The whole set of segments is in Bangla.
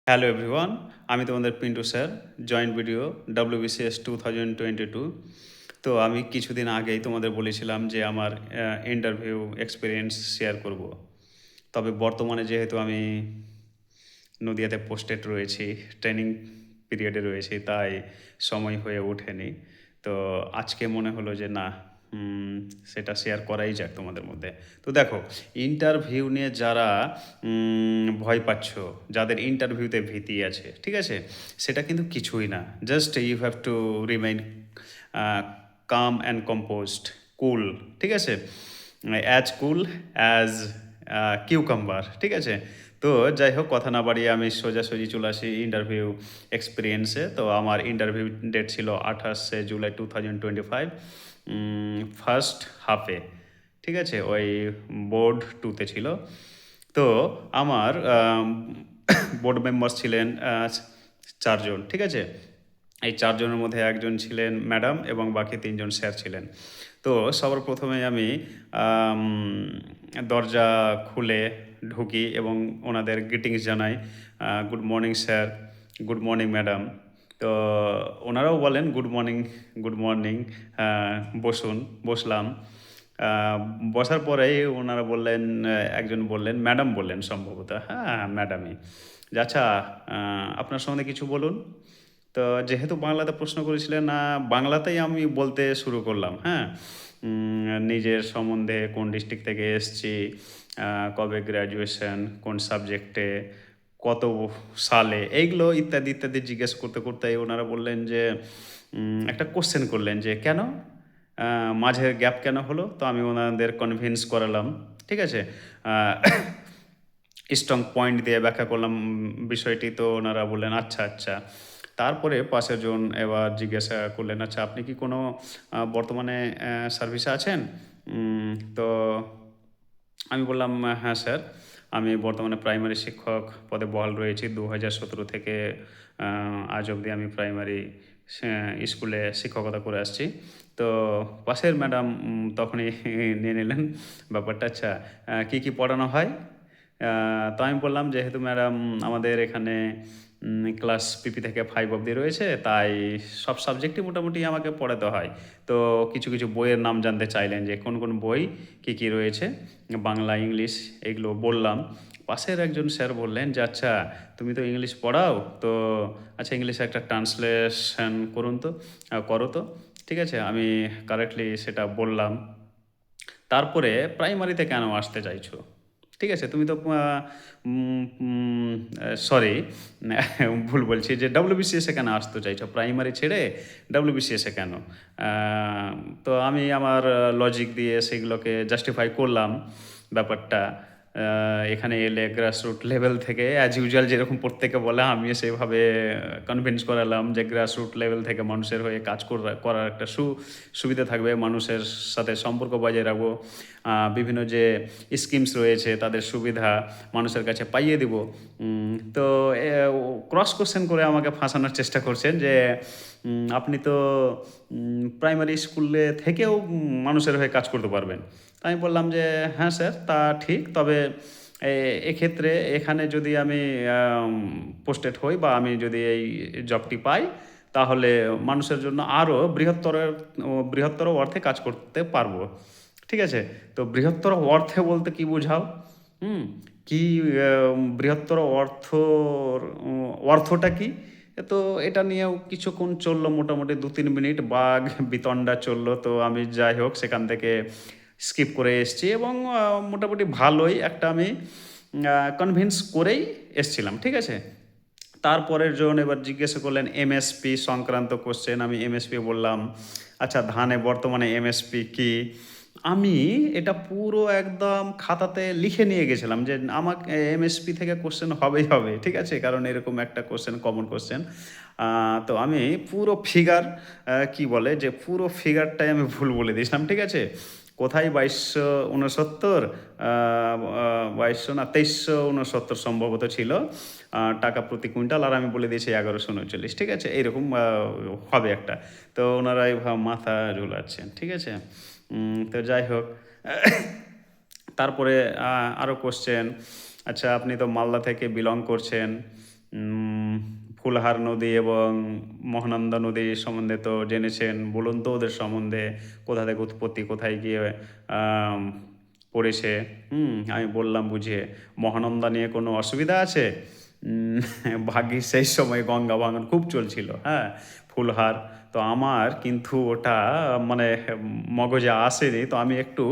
হ্যালো এভরিওয়ান, আমি তোমাদের Pintu sir. Joint video WBCS 2022। তো আমি কিছুদিন আগেই তোমাদের বলেছিলাম যে আমার ইন্টারভিউ এক্সপিরিয়েন্স শেয়ার করব। তবে বর্তমানে যেহেতু আমি নদিয়াতে পোস্টেড রয়েছি, ট্রেনিং পিরিয়ডে রয়েছি, তাই সময় হয়ে ওঠেনি। তো আজকে মনে হলো যে না, সেটা শেয়ার করাই যাক তোমাদের মধ্যে। তো দেখো, ইন্টারভিউ নিয়ে যারা ভয় পাচ্ছ, যাদের ইন্টারভিউতে ভীতি আছে, ঠিক আছে? সেটা কিন্তু কিছুই না। Just you have to remain calm and composed, cool, ঠিক আছে? অ্যাজ কুল অ্যাজ কিউকাম্বার, ঠিক আছে? তো যাই হোক, কথা না বাড়িয়ে আমি সোজাসুজি চলে আসি ইন্টারভিউ এক্সপিরিয়েন্সে। তো আমার ইন্টারভিউ ডেট ছিল 28শে জুলাই 2025, ফার্স্ট হাফে, ঠিক আছে? ওই বোর্ড টুতে ছিল। তো আমার বোর্ড মেম্বার ছিলেন 4 জন, ঠিক আছে? এই 4 জনের মধ্যে একজন ছিলেন ম্যাডাম এবং বাকি 3 জন স্যার ছিলেন। তো সবার প্রথমেই আমি আম দরজা খুলে ঢুকি এবং ওনাদের গ্রিটিংস জানাই। Good morning sir, good morning madam. তো ওনারাও বলেন গুড মর্নিং, গুড মর্নিং, বসুন। বসলাম। আ বসার পরেই ওনারা বললেন, একজন বললেন, ম্যাডাম বললেন সম্ভবত। হ্যাঁ, ম্যাডামই। যে আচ্ছা, আ আপনার সম্বন্ধে কিছু বলুন। তো যেহেতু বাংলাতে প্রশ্ন করেছিলেন, বাংলাতেই আমি বলতে শুরু করলাম, হ্যাঁ? নিজের সম্বন্ধে, কোন ডিস্ট্রিক্ট থেকে এসছি, আ কবে গ্র্যাজুয়েশন, কোন সাবজেক্টে, কত সালে, এইগুলো ইত্যাদি, ইত্যাদি জিজ্ঞেস করতে, করতে ওনারা বললেন যে একটা কোয়েশ্চেন করলেন যে, "কেন? আ মাঝে গ্যাপ কেন হলো?" তো আমি ওনাদের কনভিন্স করালাম, ঠিক আছে? আ স্ট্রং পয়েন্ট দিয়ে ব্যাখ্যা করলাম বিষয়টি। তো ওনারা বললেন, "আচ্ছা, আচ্ছা।" তারপরে পাশের জন এবার জিজ্ঞাসা করলেন, "আচ্ছা, আপনি কি কোনো বর্তমানে সার্ভিসে আছেন?" তো আমি বললাম, "হ্যাঁ স্যার, আমি বর্তমানে প্রাইমারি শিক্ষক পদে বহাল রয়েছি। ২০১৭ থেকে আ আজ অবধি আমি প্রাইমারি সে স্কুলে শিক্ষকতা করে আসছি।" তো পাশের ম্যাডাম তখনই নিয়ে নিলেন ব্যাপারটা। "আচ্ছা, কী, কী পড়ানো হয়?" আ তো আমি বললাম, "যেহেতু ম্যাডাম আমাদের এখানে ক্লাস পিপি থেকে 5 অব্দি রয়েছে, তাই সব সাবজেক্টই মোটামুটি আমাকে পড়াতে হয়।" তো কিছু, কিছু বইয়ের নাম জানতে চাইলেন যে কোন, কোন বই কী, কী রয়েছে। বাংলা, ইংলিশ এগুলো বললাম। পাশের একজন স্যার বললেন যে, "আচ্ছা, তুমি তো ইংলিশ পড়াও, তো আচ্ছা ইংলিশে একটা ট্রান্সলেশন করুন তো, করো তো।" ঠিক আছে? আমি কারেক্টলি সেটা বললাম। তারপরে প্রাইমারিতে কেন আসতে চাইছো? ঠিক আছে? তুমি তো আ উম উম সরি, ভুল বলছি, যে WBCS এ কেন আসতে চাইছো? প্রাইমারি ছেড়ে WBCS এ কেন? আ তো আমি আমার লজিক দিয়ে সেগুলোকে জাস্টিফাই করলাম ব্যাপারটা। এখানে এলে গ্রাসরুট লেভেল থেকে অ্যাজ ইউজুয়াল যেরকম প্রত্যেকে বলে, আমিও সেভাবে কনভিন্স করালাম যে গ্রাসরুট লেভেল থেকে মানুষের হয়ে কাজ করার একটা সুবিধা থাকবে। মানুষের সাথে সম্পর্ক বজায় রাখবো। বিভিন্ন যে স্কিমস রয়েছে তাদের সুবিধা মানুষের কাছে পাইয়ে দিব। তো এ ও ক্রস কোয়েশ্চেন করে আমাকে ফাঁসানোর চেষ্টা করছেন যে, আপনি তো প্রাইমারি স্কুলে থেকেও মানুষের হয়ে কাজ করতে পারবেন। তো আমি বললাম যে, "হ্যাঁ স্যার, তা ঠিক। তবে এ এক্ষেত্রে এখানে যদি আমি আম পোস্টেড হই বা আমি যদি এই জবটি পাই, তাহলে মানুষের জন্য আরো বৃহত্তর অর্থে কাজ করতে পারবো।" ঠিক আছে? তো বৃহত্তর অর্থে বলতে কি বোঝাও? হুম? কি আ বৃহত্তর অর্থটা কি? তো এটা নিয়েও কিছুক্ষণ চলল, মোটামুটি ২-৩ মিনিট বাঘ বিতণ্ডা চলল। তো আমি যাই হোক সেখান থেকে স্কিপ করে এসছি এবং মোটামুটি ভালোই একটা আমি কনভিন্স করেই এসছিলাম। ঠিক আছে? তারপরের জন এবার জিজ্ঞাসা করলেন এমএসপি সংক্রান্ত কোয়েশ্চেন। আমি এমএসপি বললাম। আচ্ছা, ধানে বর্তমানে এমএসপি কি? আমি এটা পুরো একদম খাতাতে লিখে নিয়ে গেছিলাম যে আমাকে এমএসপি থেকে কোয়েশ্চেন হবেই হবে। ঠিক আছে? কারণ এরকম একটা কোয়েশ্চেন, কমন কোয়েশ্চেন। আ তো আমি পুরো ফিগার, কি বলে যে পুরো ফিগারটাই আমি ভুল বলে দিয়েছিলাম। ঠিক আছে? কোথায় ২২৬৯, আ আ ২২০০ না ২৩৬৯ সম্ভবত ছিল টাকা প্রতি কুইন্টাল, আর আমি বলে দিয়েছি ১১৩৯। ঠিক আছে? এইরকম হবে একটা। তো উনারা মাথা ঝুলাচ্ছেন। ঠিক আছে? তো যাই হোক, তারপরে আরো কোয়েশ্চেন, আচ্ছা আপনি তো মালদা থেকে বিলং করছেন। উম, ফুলহার নদী এবং মহানন্দা নদী সম্বন্ধে তো জেনেছেন। বলুন তো ওদের সম্বন্ধে, কোথা থেকে উৎপত্তি, কোথায় গিয়ে আম, পড়েছে। আমি বললাম বুঝিয়ে, মহানন্দা নিয়ে কোনো অসুবিধা আছে? উম, ভাগ্যিস সেই সময় গঙ্গা ভাঙন খুব চলছিল, হ্যাঁ, ফুলহার। তো আমার কিন্তু ওটা মানে মগজে আসেনি, তো আমি একটু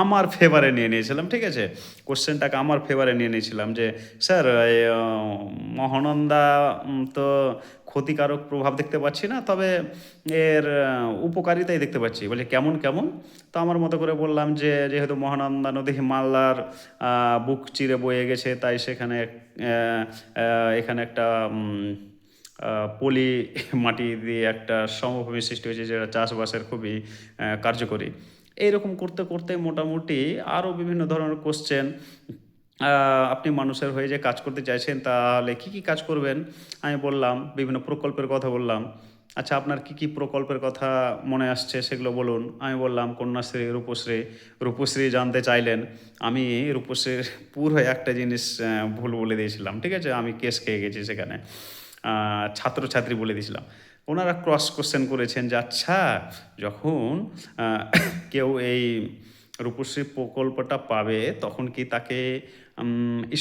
আমার ফেভারে নিয়ে নিয়েছিলাম, ঠিক আছে? কোশ্চেনটাকে আমার ফেভারে নিয়ে নিয়েছিলাম যে, স্যার এই মহানন্দা তো ক্ষতিকারক প্রভাব দেখতে পাচ্ছি না, তবে এর উপকারিতাই দেখতে পাচ্ছি। বলে কেমন কেমন? তো আমার মতো করে বললাম যে, যেহেতু মহানন্দা নদী মালদার বুক চিরে বয়ে গেছে, তাই সেখানে এখানে একটা পলি মাটি দিয়ে একটা সমভূমি সৃষ্টি হয়েছে, যেটা চাষবাসের খুবই কার্যকরী। এইরকম করতে করতে মোটামুটি আরও বিভিন্ন ধরনের কোশ্চেন, আপনি মানুষের হয়ে যে কাজ করতে চাইছেন, তাহলে কি কি কাজ করবেন? আমি বললাম, বিভিন্ন প্রকল্পের কথা বললাম। আচ্ছা, আপনার কি কি প্রকল্পের কথা মনে আসছে সেগুলো বলুন। আমি বললাম কন্যাশ্রী, রূপশ্রী। রূপশ্রী জানতে চাইলেন। আমি রূপশ্রীর পুরো একটা জিনিস ভুল বলে দিয়েছিলাম, ঠিক আছে? আমি কেস খেয়ে গেছি সেখানে। ছাত্রছাত্রী বলে দিয়েছিলাম। ওনারা ক্রস কোশ্চেন করেছেন যে, আচ্ছা, যখন আহ, কেউ এই রূপশ্রী প্রকল্পটা পাবে, তখন কি তাকে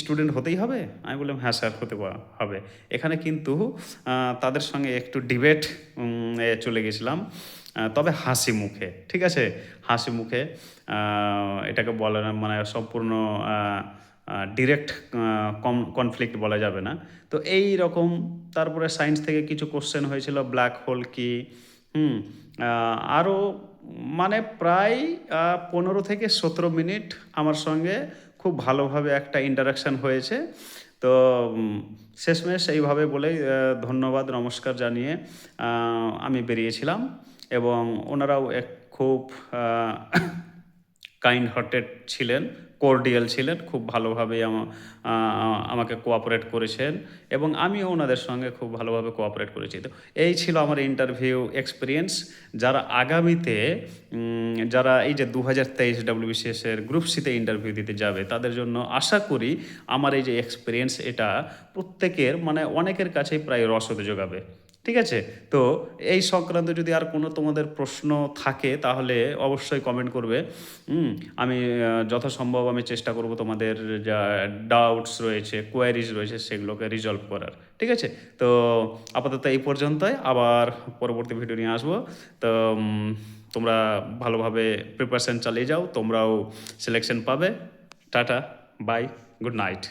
স্টুডেন্ট হতেই হবে? আমি বললাম, হ্যাঁ স্যার, হতে হবে। এখানে কিন্তু তাদের সঙ্গে একটু ডিবেট চলে গেছিলাম, তবে হাসি মুখে, ঠিক আছে? হাসি মুখে। এটাকে বলে না, মানে সম্পূর্ণ ডিরেক্ট কনফ্লিক্ট বলা যাবে না। তো এই রকম। তারপরে সায়েন্স থেকে কিছু কোশ্চেন হয়েছিল, ব্ল্যাক হোল কি। হুম আরও মানে প্রায় 15 থেকে 17 মিনিট আমার সঙ্গে খুব ভালোভাবে একটা ইন্টারাকশান হয়েছে। তো শেষমেশ এইভাবে বলেই ধন্যবাদ নমস্কার জানিয়ে আমি বেরিয়েছিলাম, এবং ওনারাও খুব কাইন্ড হার্টেড ছিলেন, কর্ডিয়াল ছিলেন, খুব ভালোভাবেই আমাকে কোঅপারেট করেছেন, এবং আমিও ওনাদের সঙ্গে খুব ভালোভাবে কোঅপারেট করেছি। তো এই ছিল আমার ইন্টারভিউ এক্সপিরিয়েন্স। যারা আগামীতে যারা এই যে 2023 WBCS এর গ্রুপ সিতে ইন্টারভিউ দিতে যাবে, তাদের জন্য আশা করি আমার এই যে এক্সপিরিয়েন্স, এটা প্রত্যেকের মানে অনেকের কাছেই প্রায় রসদ যোগাবে। ঠিক আছে? তো এই সংক্রান্ত যদি আর কোনো তোমাদের প্রশ্ন থাকে, তাহলে অবশ্যই কমেন্ট করবে। হুম, আমি যথাসম্ভব আমি চেষ্টা করব তোমাদের যা ডাউটস রয়েছে, কোয়ারিজ রয়েছে, সেগুলোকে রিজলভ করার। ঠিক আছে? তো আপাতত এই পর্যন্তই। আবার পরবর্তী ভিডিও নিয়ে আসবো। তো তোমরা ভালোভাবে প্রিপারেশন চালিয়ে যাও। তোমরাও সিলেকশন পাবে। Tata, bye, good night.